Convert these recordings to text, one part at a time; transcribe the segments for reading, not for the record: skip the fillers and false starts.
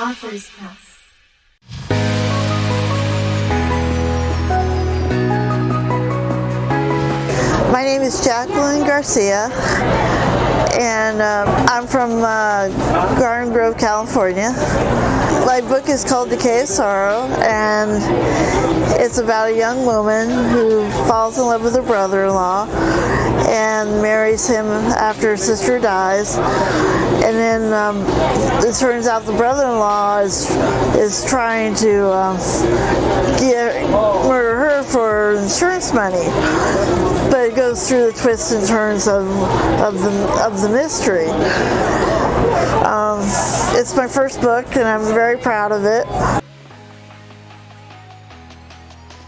Authors Press. My name is Jacqueline Garcia, and I'm from Garden Grove, California. My book is called Decay of Sorrow, and it's about a young woman who falls in love with her brother-in-law and marries him after her sister dies. And then it turns out the brother-in-law is trying to murder her for insurance money. But it goes through the twists and turns of the mystery. It's my first book, and I'm very proud of it.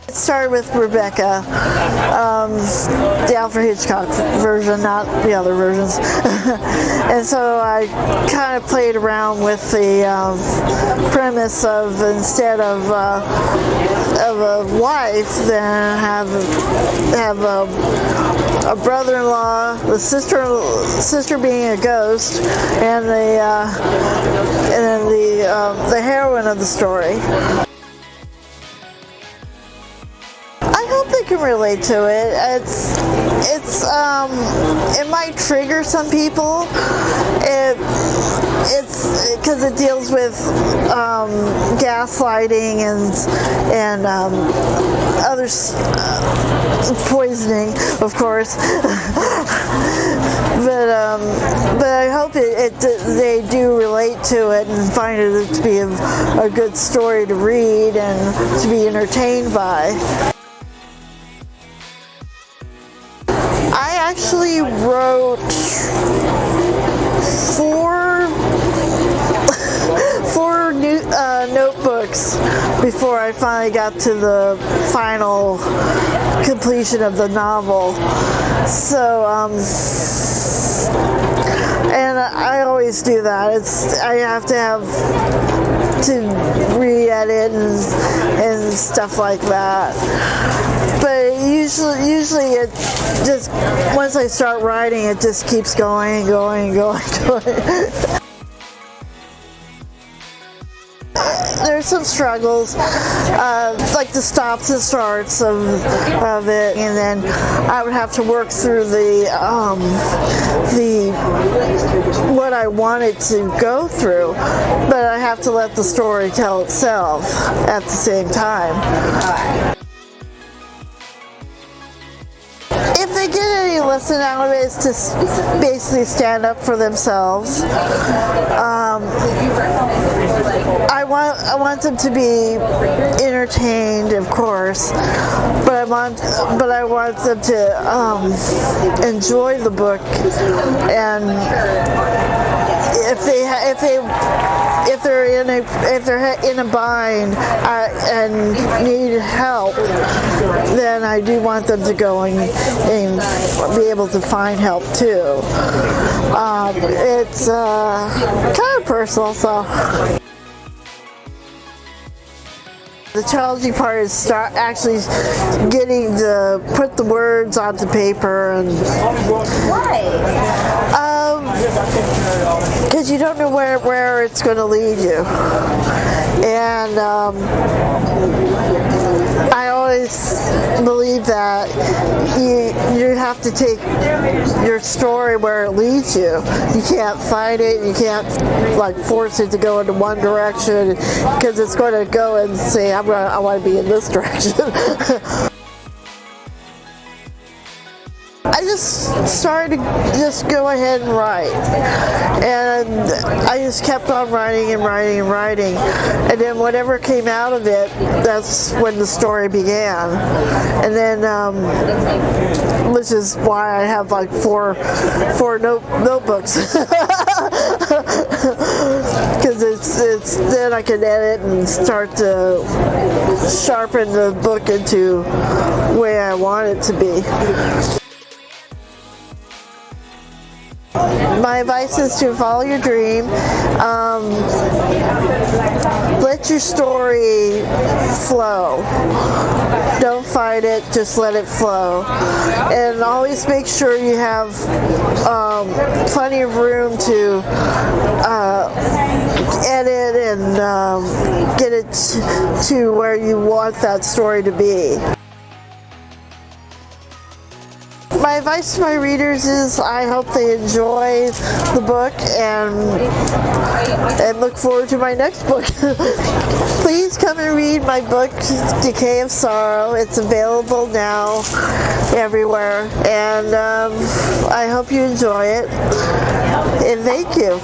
It started with Rebecca, the Alfred Hitchcock version, not the other versions. And so I kind of played around with the premise of, instead of a wife, then have a brother-in-law, the sister being a ghost, and then the heroine of the story. I hope they can relate to it. It might trigger some people. It's because it deals with gaslighting and other poisoning, of course. But I hope they do relate to it and find it to be a good story to read and to be entertained by. I actually wrote four new notebooks before I finally got to the final completion of the novel. So, and I always do that. I have to re-edit and stuff like that. But usually it just, once I start writing, it just keeps going and going and going and going. There's some struggles, like the stops and starts of it, and then I would have to work through what I wanted to go through, but I have to let the story tell itself at the same time. If they get any lesson out of it, it's to basically stand up for themselves. I want them to be entertained, of course, but I want them to enjoy the book, and if they're in a bind and need help, then I do want them to go and be able to find help too. It's kind of personal, so. The challenging part is actually getting to put the words onto paper. And why? Because you don't know where it's going to lead you. And I always believe that you have to take your story where it leads you. You can't fight it. You can't force it to go into one direction, because it's going to go and say, I want to be in this direction. I just started to just go ahead and write, and I just kept on writing and writing and writing, and then whatever came out of it, that's when the story began. And then which is why I have four notebooks, because it's then I can edit and start to sharpen the book into the way I want it to be. My advice is to follow your dream. Let your story flow. Don't fight it, just let it flow. And always make sure you have plenty of room to edit and to where you want that story to be. My advice to my readers is I hope they enjoy the book and look forward to my next book. Please come and read my book, Decay of Sorrow. It's available now everywhere, and I hope you enjoy it. And thank you.